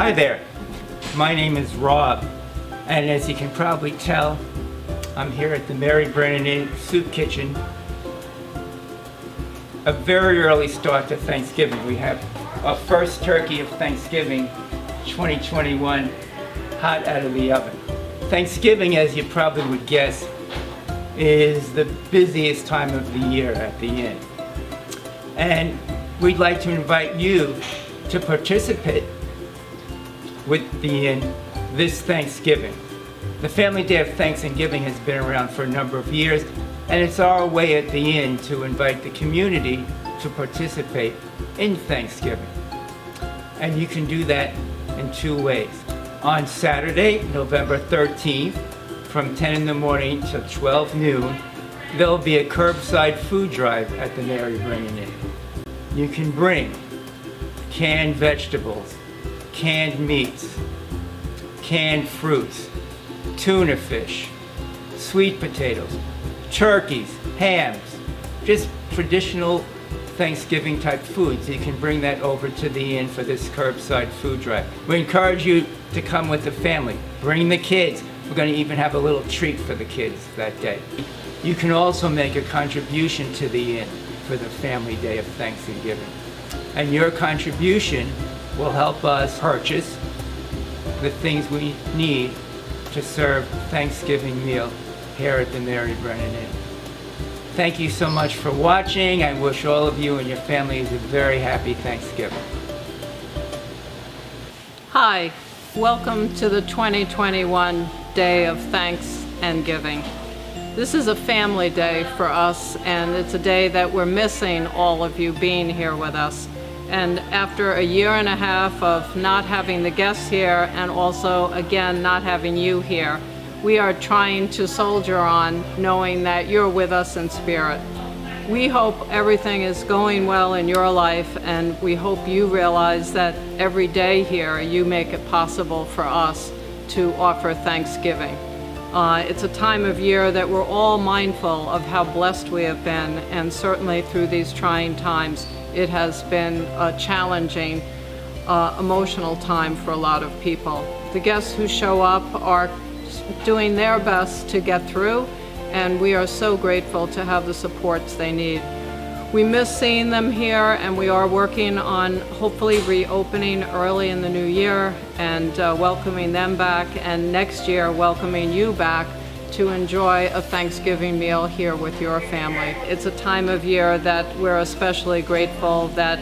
Hi there, my name is Rob, and as you can probably tell, I'm here at the Mary Brennan INN Soup Kitchen. A very early start to Thanksgiving. We have our first turkey of Thanksgiving 2021 hot out of the oven. Thanksgiving, as you probably would guess, is the busiest time of the year at the inn. And we'd like to invite you to participate with the inn this Thanksgiving. The Family Day of Thanksgiving has been around for a number of years, and it's our way at the inn to invite the community to participate in Thanksgiving. And you can do that in two ways. On Saturday, November 13th, from 10 in the morning till 12 noon, there'll be a curbside food drive at the Mary Brennan INN. You can bring canned vegetables, canned meats, canned fruits, tuna fish, sweet potatoes, turkeys, hams, just traditional Thanksgiving type foods. You can bring that over to the inn for this curbside food drive. We encourage you to come with the family. Bring the kids. We're going to even have a little treat for the kids that day. You can also make a contribution to the inn for the Family Day of Thanksgiving. And your contribution will help us purchase the things we need to serve Thanksgiving meal here at the Mary Brennan INN. Thank you so much for watching. I wish all of you and your families a very happy Thanksgiving. Hi, welcome to the 2021 Day of Thanks and Giving. This is a family day for us, and it's a day that we're missing all of you being here with us. And after a year and a half of not having the guests here, and also, again, not having you here, we are trying to soldier on, knowing that you're with us in spirit. We hope everything is going well in your life, and we hope you realize that every day here you make it possible for us to offer Thanksgiving. It's a time of year that we're all mindful of how blessed we have been, and certainly through these trying times, it has been a challenging, emotional time for a lot of people. The guests who show up are doing their best to get through, and we are so grateful to have the supports they need. We miss seeing them here, and we are working on hopefully reopening early in the new year and welcoming them back, and next year welcoming you back to enjoy a Thanksgiving meal here with your family. It's a time of year that we're especially grateful that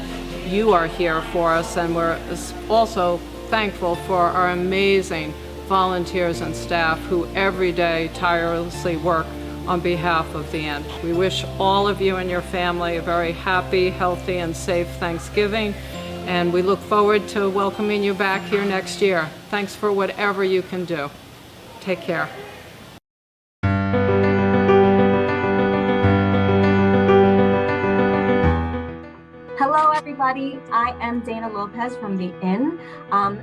you are here for us, and we're also thankful for our amazing volunteers and staff who every day tirelessly work on behalf of the inn. We wish all of you and your family a very happy, healthy, and safe Thanksgiving, and we look forward to welcoming you back here next year. Thanks for whatever you can do. Take care. Hello everybody, I am Dana Lopez from the Inn.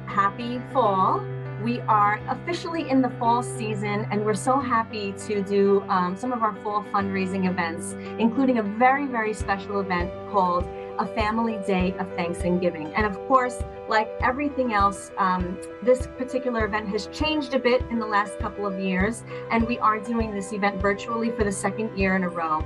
Happy fall. We are officially in the fall season, and we're so happy to do some of our fall fundraising events, including a very, very special event called A Family Day of Thanksgiving. And of course, like everything else, this particular event has changed a bit in the last couple of years, and we are doing this event virtually for the second year in a row.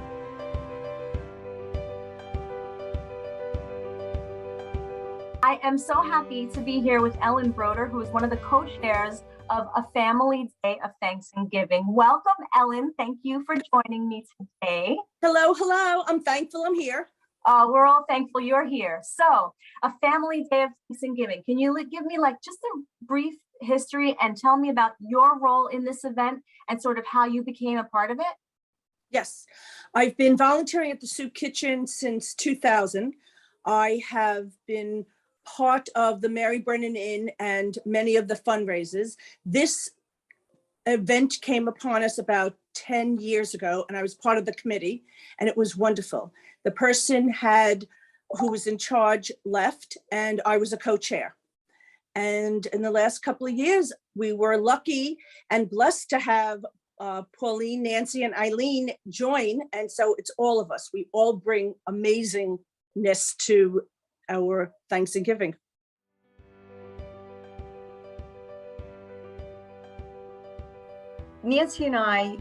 I am so happy to be here with Ellen Broder, who is one of the co-chairs of A Family Day of Thanksgiving. Welcome, Ellen. Thank you for joining me today. Hello, hello. I'm thankful I'm here. We're all thankful you're here. So, A Family Day of Thanksgiving. Can you give me just a brief history and tell me about your role in this event and sort of how you became a part of it? Yes, I've been volunteering at the Soup Kitchen since 2000. I have been part of the Mary Brennan INN and many of the fundraisers. This event came upon us about 10 years ago, and I was part of the committee, and it was wonderful. The person who was in charge left, and I was a co-chair. And in the last couple of years, we were lucky and blessed to have Pauline, Nancy, and Eileen join. And so it's all of us. We all bring amazingness to our Thanksgiving. Nancy and I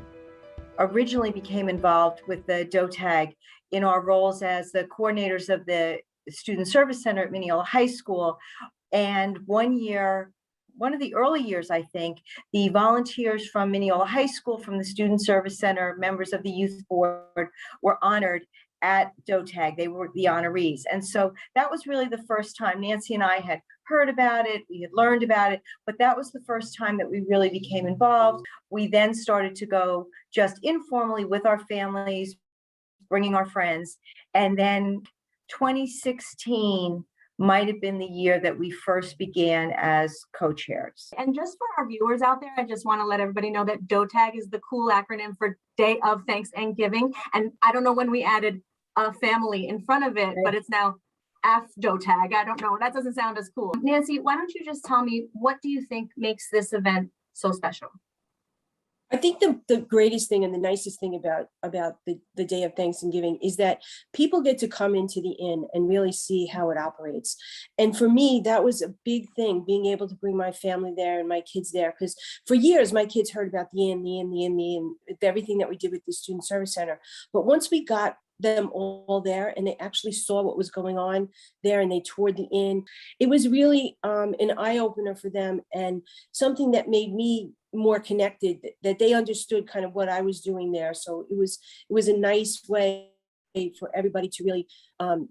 originally became involved with the DOTAG in our roles as the coordinators of the Student Service Center at Mineola High School. And one of the early years, I think, the volunteers from Mineola High School, from the Student Service Center, members of the youth board, were honored at DOTAG. They were the honorees. And so that was really the first time. Nancy and I had heard about it, we had learned about it, but that was the first time that we really became involved. We then started to go just informally with our families, bringing our friends. And then 2016 might have been the year that we first began as co-chairs. And just for our viewers out there, I just want to let everybody know that DOTAG is the cool acronym for Day of Thanksgiving. And I don't know when we added a family in front of it, but it's now DOTAG. I don't know. That doesn't sound as cool. Nancy, why don't you just tell me, what do you think makes this event so special? I think the greatest thing and the nicest thing about the Day of Thanksgiving is that people get to come into the inn and really see how it operates. And for me, that was a big thing, being able to bring my family there and my kids there, because for years, my kids heard about the inn, everything that we did with the Student Service Center. But once we got them all there and they actually saw what was going on there and they toured the inn, it was really an eye-opener for them and something that made me more connected, that they understood kind of what I was doing there. So it was a nice way for everybody to really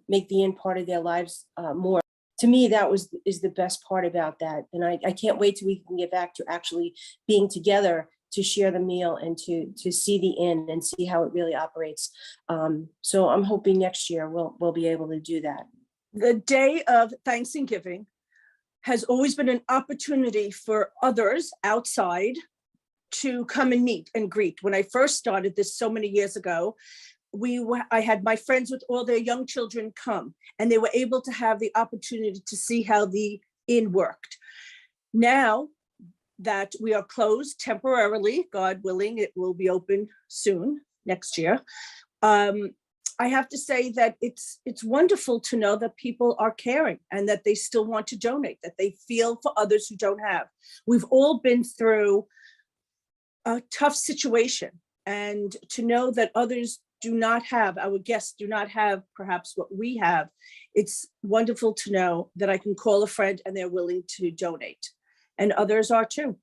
make the inn part of their lives more. To me, that is the best part about that. And I can't wait till we can get back to actually being together to share the meal and to see the inn and see how it really operates. So I'm hoping next year we'll be able to do that. The Day of Thanksgiving has always been an opportunity for others outside to come and meet and greet. When I first started this so many years ago, I had my friends with all their young children come, and they were able to have the opportunity to see how the inn worked. Now that we are closed temporarily, God willing, it will be open soon, next year. I have to say that it's wonderful to know that people are caring and that they still want to donate, that they feel for others who don't have. We've all been through a tough situation, and to know that others do not have, our guests do not have perhaps what we have, it's wonderful to know that I can call a friend and they're willing to donate, and others are too.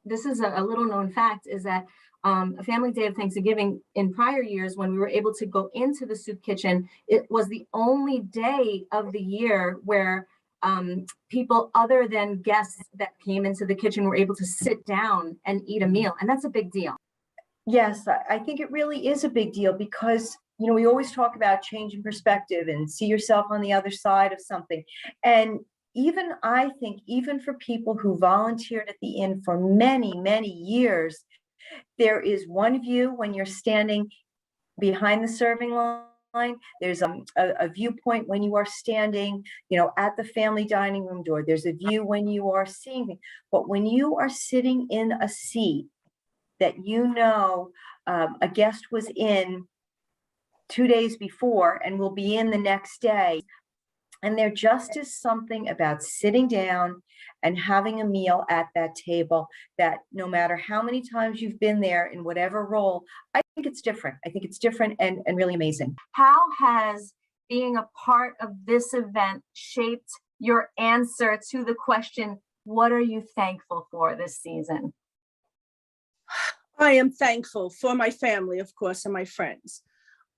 This is a little known fact, is that a family day of Thanksgiving in prior years, when we were able to go into the soup kitchen, it was the only day of the year where people other than guests that came into the kitchen were able to sit down and eat a meal. And that's a big deal. Yes, I think it really is a big deal because, you know, we always talk about changing perspective and see yourself on the other side of something. And I think even for people who volunteered at the inn for many, many years, there is one view when you're standing behind the serving line. There's a viewpoint when you are standing, you know, at the family dining room door. There's a view when you are seeing. But when you are sitting in a seat that you know a guest was in 2 days before and will be in the next day, and there just is something about sitting down and having a meal at that table that no matter how many times you've been there in whatever role, I think it's different. I think it's different and really amazing. How has being a part of this event shaped your answer to the question, what are you thankful for this season? I am thankful for my family, of course, and my friends.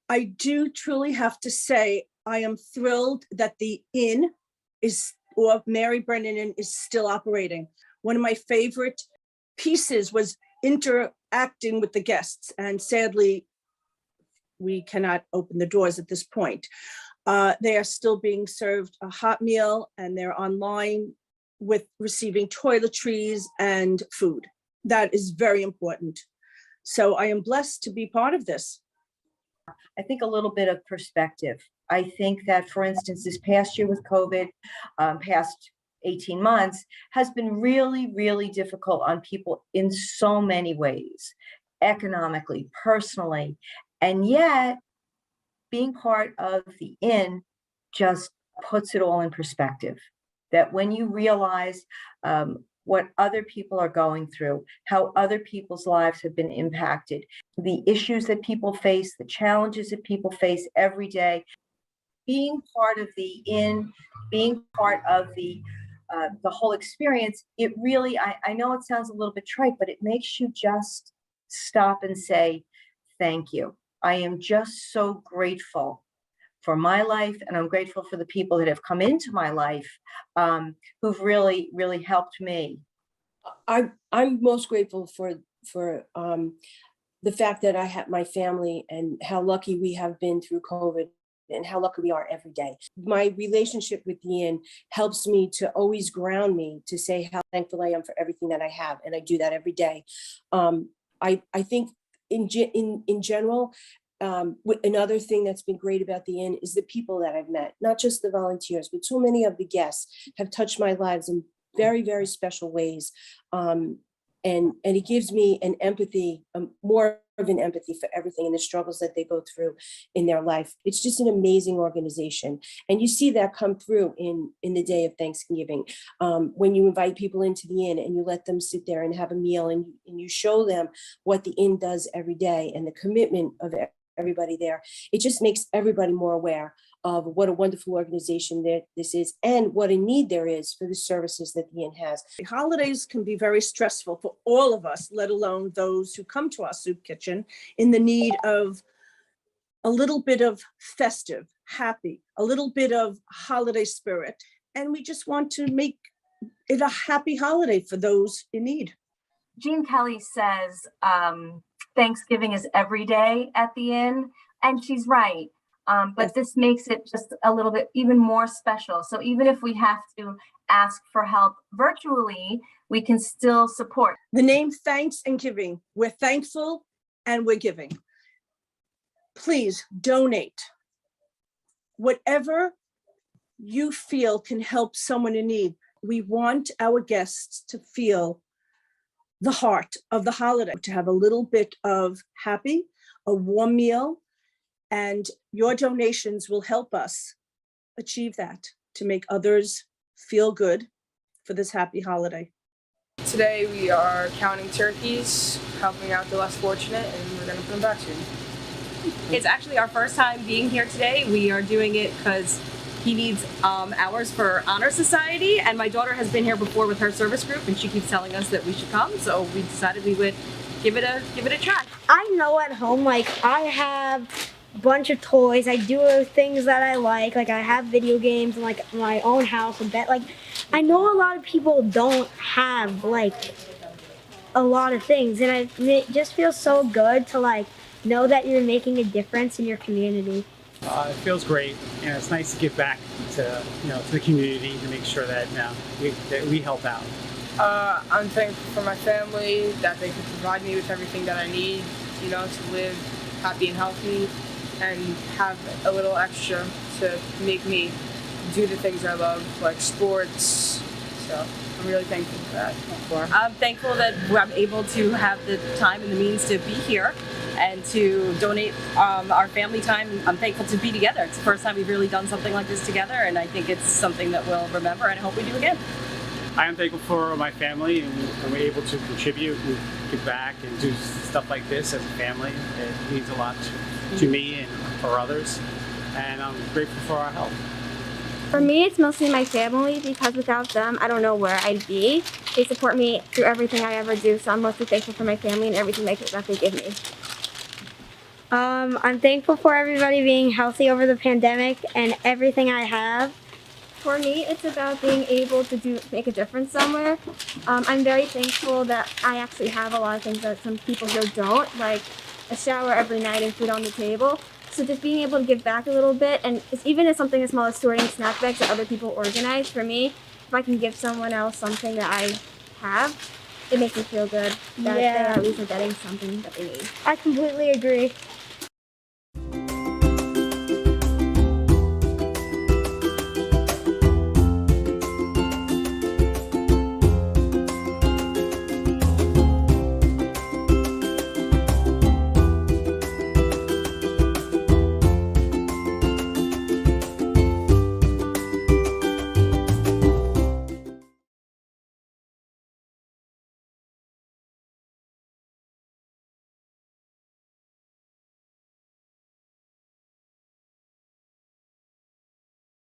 I do truly have to say, I am thrilled that the inn or Mary Brennan INN is still operating. One of my favorite pieces was interacting with the guests, and sadly, we cannot open the doors at this point. They are still being served a hot meal, and they're online with receiving toiletries and food. That is very important. So I am blessed to be part of this. I think a little bit of perspective. I think that, for instance, this past year with COVID, past 18 months, has been really, really difficult on people in so many ways, economically, personally. And yet, being part of the inn just puts it all in perspective. That when you realize what other people are going through, how other people's lives have been impacted, the issues that people face, the challenges that people face every day. Being part of the inn, being part of the whole experience, it really, I know it sounds a little bit trite, but it makes you just stop and say, thank you. I am just so grateful for my life, and I'm grateful for the people that have come into my life, who've really, really helped me. I'm most grateful for the fact that I have my family and how lucky we have been through COVID and how lucky we are every day. My relationship with the inn helps me to always ground me, to say how thankful I am for everything that I have, and I do that every day. I think in general, another thing that's been great about the inn is the people that I've met, not just the volunteers, but so many of the guests have touched my lives in very, very special ways. And it gives me an empathy, more of an empathy for everything and the struggles that they go through in their life. It's just an amazing organization. And you see that come through in the day of Thanksgiving, when you invite people into the inn and you let them sit there and have a meal, and you show them what the inn does every day and the commitment of everybody there. It just makes everybody more aware of what a wonderful organization that this is and what a need there is for the services that the inn has. Holidays can be very stressful for all of us, let alone those who come to our soup kitchen in the need of a little bit of festive, happy, a little bit of holiday spirit. And we just want to make it a happy holiday for those in need. Jean Kelly says Thanksgiving is every day at the inn, and she's right. But Yes. this makes it just a little bit even more special. So even if we have to ask for help virtually, we can still support. The name Thanks and Giving. We're thankful and we're giving. Please donate. Whatever you feel can help someone in need. We want our guests to feel the heart of the holiday, to have a little bit of happy, a warm meal, and your donations will help us achieve that, to make others feel good for this happy holiday. Today we are counting turkeys, helping out the less fortunate, and we're going to put them back soon. It's actually our first time being here today. We are doing it because he needs hours for Honor Society, and my daughter has been here before with her service group, and she keeps telling us that we should come, so we decided we would give it a try. I know at home, like, I have a bunch of toys. I do things that I like I have video games and like my own house and bed. Like, I know a lot of people don't have like a lot of things, and it just feels so good to like know that you're making a difference in your community. It feels great, and it's nice to give back to to the community, to make sure that we help out. I'm thankful for my family, that they can provide me with everything that I need, to live happy and healthy, and have a little extra to make me do the things I love, like sports. So I'm really thankful for that. I'm thankful that I'm able to have the time and the means to be here and to donate our family time. I'm thankful to be together. It's the first time we've really done something like this together, and I think it's something that we'll remember, and I hope we do again. I am thankful for my family, and we're able to contribute and give back and do stuff like this as a family. It means a lot to me and for others, and I'm grateful for our help. For me, it's mostly my family, because without them, I don't know where I'd be. They support me through everything I ever do, so I'm mostly thankful for my family and everything that they give me. I'm thankful for everybody being healthy over the pandemic and everything I have. For me, it's about being able to make a difference somewhere. I'm very thankful that I actually have a lot of things that some people here don't, like a shower every night and food on the table. So just being able to give back a little bit, and even if something as small as sorting snack bags that other people organize, for me, if I can give someone else something that I have, it makes me feel good that they at least are getting something that they need. I completely agree.